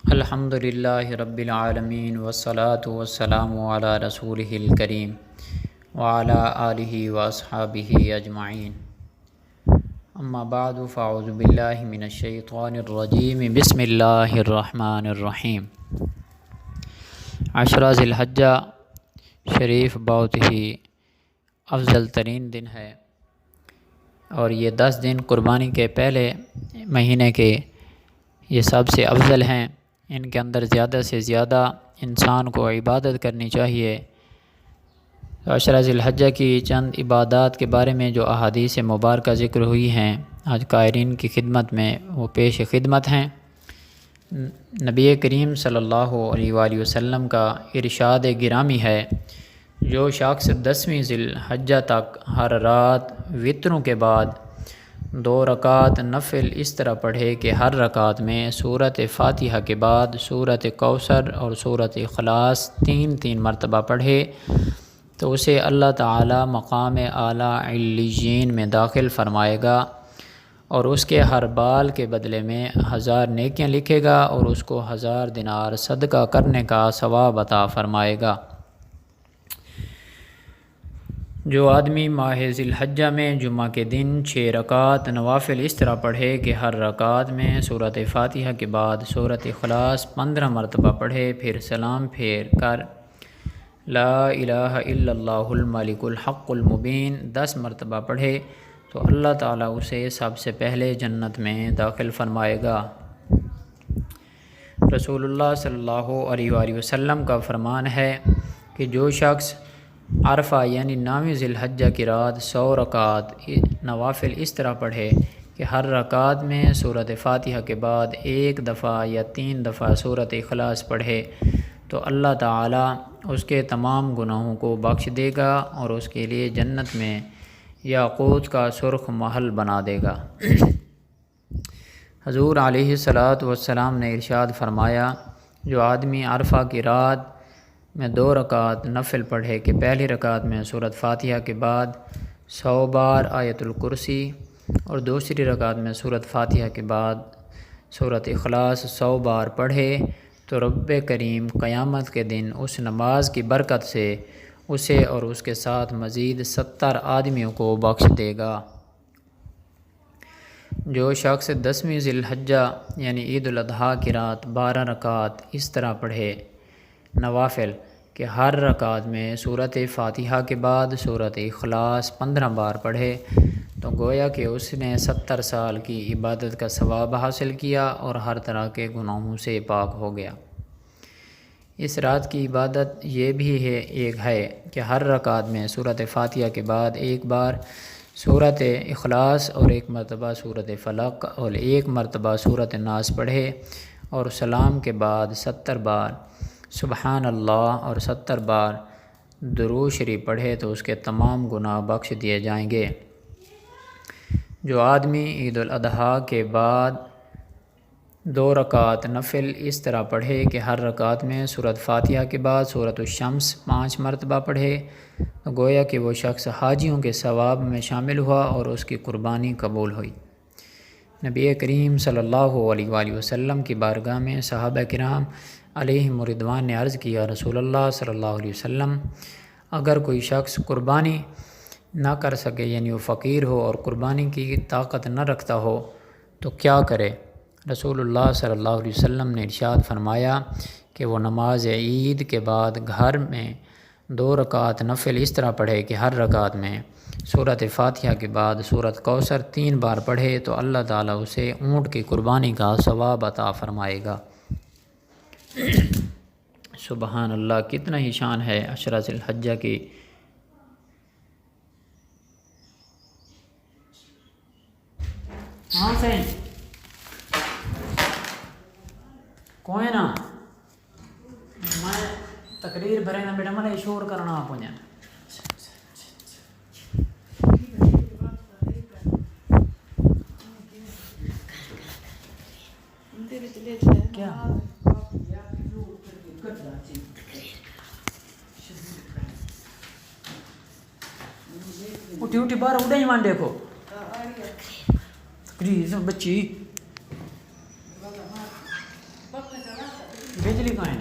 الحمد للہ رب العالمین والصلاة والسلام علی رسولہ الکریم وعلی آلہ واصحابہ اجمعین اما بعد فاعوذ باللہ من الشیطان الرجیم بسم اللہ الرحمن الرحیم۔ عشرہ ذی الحجہ شریف بہت ہی افضل ترین دن ہے، اور یہ 10 دن قربانی کے پہلے مہینے کے یہ سب سے افضل ہیں۔ ان کے اندر زیادہ سے زیادہ انسان کو عبادت کرنی چاہیے۔ عشرہ ذی الحجہ کی چند عبادات کے بارے میں جو احادیث مبارکہ ذکر ہوئی ہیں آج قائرین کی خدمت میں وہ پیش خدمت ہیں۔ نبی کریم صلی اللہ علیہ وآلہ وسلم کا ارشاد گرامی ہے، جو شخص 10ویں ذی الحجہ تک ہر رات وتروں کے بعد 2 رکعت نفل اس طرح پڑھے کہ ہر رکعت میں سورۃ فاتحہ کے بعد سورۃ کوثر اور سورۃ اخلاص 3 مرتبہ پڑھے تو اسے اللہ تعالی مقام اعلیٰ علیین میں داخل فرمائے گا، اور اس کے ہر بال کے بدلے میں 1000 نیکیاں لکھے گا، اور اس کو 1000 دینار صدقہ کرنے کا ثواب عطا فرمائے گا۔ جو آدمی ماہ ذی الحجہ میں جمعہ کے دن 6 رکعت نوافل اس طرح پڑھے کہ ہر رکعت میں سورۃ فاتحہ کے بعد سورۃ اخلاص 15 مرتبہ پڑھے، پھر سلام پھیر کر لا الہ الا اللہ الملک الحق المبین 10 مرتبہ پڑھے تو اللہ تعالیٰ اسے سب سے پہلے جنت میں داخل فرمائے گا۔ رسول اللہ صلی اللہ علیہ وآلہ وسلم کا فرمان ہے کہ جو شخص عرفہ یعنی 9ویں ذی الحجہ کی رات 100 رکعت نوافل اس طرح پڑھے کہ ہر رکعت میں سورۃ فاتحہ کے بعد 1 دفعہ یا 3 دفعہ سورۃ اخلاص پڑھے تو اللہ تعالیٰ اس کے تمام گناہوں کو بخش دے گا اور اس کے لیے جنت میں یاقوت کا سرخ محل بنا دے گا۔ حضور علیہ الصلاۃ والسلام نے ارشاد فرمایا، جو آدمی عرفہ کی رات میں 2 رکعت نفل پڑھے کہ پہلی رکعت میں سورۃ فاتحہ کے بعد 100 بار آیت الکرسی اور دوسری رکعت میں سورۃ فاتحہ کے بعد سورۃ اخلاص 100 بار پڑھے تو رب کریم قیامت کے دن اس نماز کی برکت سے اسے اور اس کے ساتھ مزید 70 آدمیوں کو بخش دے گا۔ جو شخص 10ویں ذی الحجہ یعنی عید الاضحیٰ کی رات 12 رکعت اس طرح پڑھے نوافل کہ ہر رکعت میں سورۃ فاتحہ کے بعد سورۃ اخلاص 15 بار پڑھے تو گویا کہ اس نے 70 سال کی عبادت کا ثواب حاصل کیا اور ہر طرح کے گناہوں سے پاک ہو گیا۔ اس رات کی عبادت یہ بھی ہے کہ ہر رکعت میں سورۃ فاتحہ کے بعد 1 بار سورۃ اخلاص اور 1 مرتبہ سورۃ فلق اور 1 مرتبہ سورۃ ناس پڑھے، اور سلام کے بعد 70 بار سبحان اللہ اور 70 بار درود شریف پڑھے تو اس کے تمام گناہ بخش دیے جائیں گے۔ جو آدمی عید الاضحیٰ کے بعد 2 رکعت نفل اس طرح پڑھے کہ ہر رکعت میں سورۃ فاتحہ کے بعد سورۃ الشمس 5 مرتبہ پڑھے تو گویا کہ وہ شخص حاجیوں کے ثواب میں شامل ہوا اور اس کی قربانی قبول ہوئی۔ نبی کریم صلی اللہ علیہ وآلہ وسلم کی بارگاہ میں صحابہ کرام علیہم رضوان نے عرض کیا، رسول اللہ صلی اللہ علیہ وسلم، اگر کوئی شخص قربانی نہ کر سکے یعنی وہ فقیر ہو اور قربانی کی طاقت نہ رکھتا ہو تو کیا کرے؟ رسول اللہ صلی اللہ علیہ وسلم نے ارشاد فرمایا کہ وہ نماز عید کے بعد گھر میں 2 رکعت نفل اس طرح پڑھے کہ ہر رکعت میں سورۃ فاتحہ کے بعد سورۃ کوثر 3 بار پڑھے تو اللہ تعالیٰ اسے اونٹ کی قربانی کا ثواب عطا فرمائے گا۔ سبحان اللہ، کتنا ہی شان ہے عشرہ ذی الحجہ کی۔ ہاں سین کوئی نا میں تقریر بھرے نا بیٹا ملے شور کرنا آپ ہونے کیا اٹھی باہر اڑے ہی مان دیکھو تقریر بچی بجلی کہاں ہے؟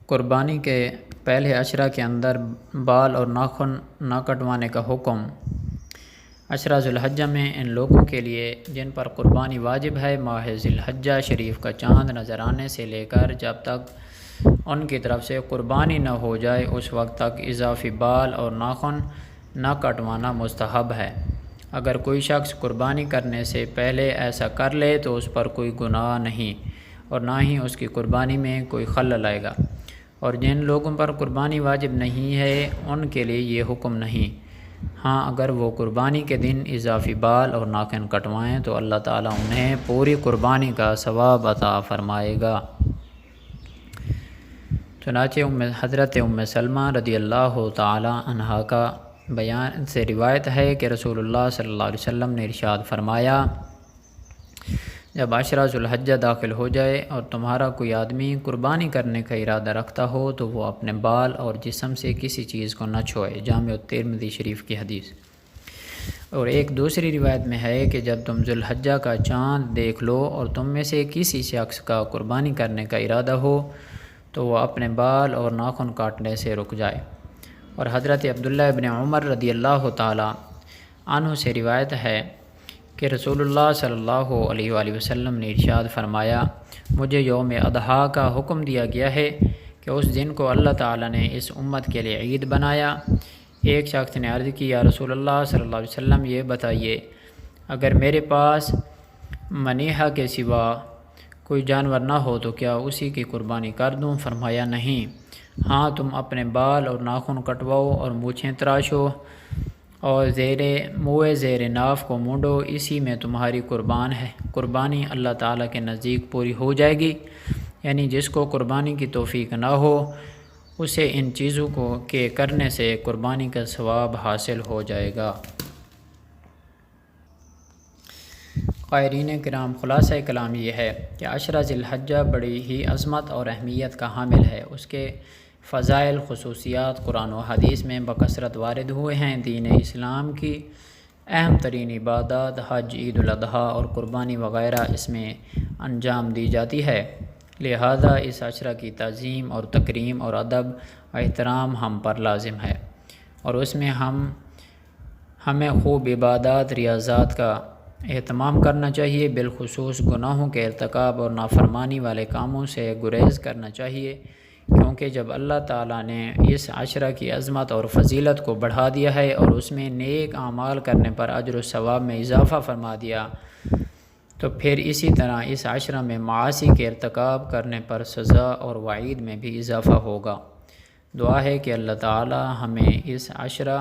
قربانی کے پہلے عشرہ کے اندر بال اور ناخن نہ کٹوانے کا حکم۔ عشرہ ذی الحجہ میں ان لوگوں کے لیے جن پر قربانی واجب ہے ماہ ذی الحجہ شریف کا چاند نظر آنے سے لے کر جب تک ان کی طرف سے قربانی نہ ہو جائے اس وقت تک اضافی بال اور ناخن نہ کٹوانا مستحب ہے۔ اگر کوئی شخص قربانی کرنے سے پہلے ایسا کر لے تو اس پر کوئی گناہ نہیں اور نہ ہی اس کی قربانی میں کوئی خلل آئے گا، اور جن لوگوں پر قربانی واجب نہیں ہے ان کے لیے یہ حکم نہیں۔ ہاں اگر وہ قربانی کے دن اضافی بال اور ناخن کٹوائیں تو اللہ تعالیٰ انہیں پوری قربانی کا ثواب عطا فرمائے گا۔ چنانچہ حضرت ام سلمہ رضی اللہ تعالیٰ عنہا کا بیان سے روایت ہے کہ رسول اللہ صلی اللہ علیہ وسلم نے ارشاد فرمایا، جب عشرہ ذی الحجہ داخل ہو جائے اور تمہارا کوئی آدمی قربانی کرنے کا ارادہ رکھتا ہو تو وہ اپنے بال اور جسم سے کسی چیز کو نہ چھوئے۔ جامع ترمذی شریف کی حدیث۔ اور ایک دوسری روایت میں ہے کہ جب تم ذی الحجہ کا چاند دیکھ لو اور تم میں سے کسی شخص کا قربانی کرنے کا ارادہ ہو تو وہ اپنے بال اور ناخن کاٹنے سے رک جائے۔ اور حضرت عبداللہ ابن عمر رضی اللہ تعالیٰ عنہ سے روایت ہے کہ رسول اللہ صلی اللہ علیہ وآلہ وسلم نے ارشاد فرمایا، مجھے یوم اضحیٰ کا حکم دیا گیا ہے کہ اس دن کو اللہ تعالیٰ نے اس امت کے لیے عید بنایا۔ ایک شخص نے عرض کی، یا رسول اللہ صلی اللہ علیہ وسلم یہ بتائیے اگر میرے پاس منیحہ کے سوا کوئی جانور نہ ہو تو کیا اسی کی قربانی کر دوں؟ فرمایا نہیں، ہاں تم اپنے بال اور ناخن کٹواؤ اور مونچھیں تراشو اور منہ زیر ناف کو مونڈو، اسی میں تمہاری قربانی اللہ تعالیٰ کے نزدیک پوری ہو جائے گی۔ یعنی جس کو قربانی کی توفیق نہ ہو اسے ان چیزوں کے کرنے سے قربانی کا ثواب حاصل ہو جائے گا۔ قائرین کرام، خلاصہ کلام یہ ہے کہ عشرہ ذی الحجہ بڑی ہی عظمت اور اہمیت کا حامل ہے۔ اس کے فضائل، خصوصیات قرآن و حدیث میں بکثرت وارد ہوئے ہیں۔ دین اسلام کی اہم ترین عبادات حج، عید الاضحیٰ اور قربانی وغیرہ اس میں انجام دی جاتی ہے، لہذا اس عشرہ کی تعظیم اور تکریم اور ادب و احترام ہم پر لازم ہے، اور اس میں ہمیں خوب عبادات، ریاضات کا اہتمام کرنا چاہیے، بالخصوص گناہوں کے ارتکاب اور نافرمانی والے کاموں سے گریز کرنا چاہیے، کیونکہ جب اللہ تعالیٰ نے اس عشرہ کی عظمت اور فضیلت کو بڑھا دیا ہے اور اس میں نیک اعمال کرنے پر اجر و ثواب میں اضافہ فرما دیا، تو پھر اسی طرح اس عشرہ میں معاصی کے ارتکاب کرنے پر سزا اور وعید میں بھی اضافہ ہوگا۔ دعا ہے کہ اللہ تعالی ہمیں اس عشرہ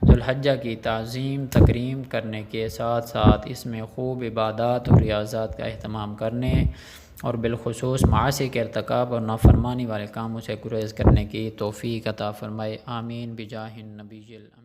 ذو الحجہ کی تعظیم تکریم کرنے کے ساتھ ساتھ اس میں خوب عبادات اور ریاضات کا اہتمام کرنے اور بالخصوص معاصی کے ارتکاب اور نافرمانی والے کاموں سے گریز کرنے کی توفیق عطا فرمائے، آمین بجاہ النبی الامین۔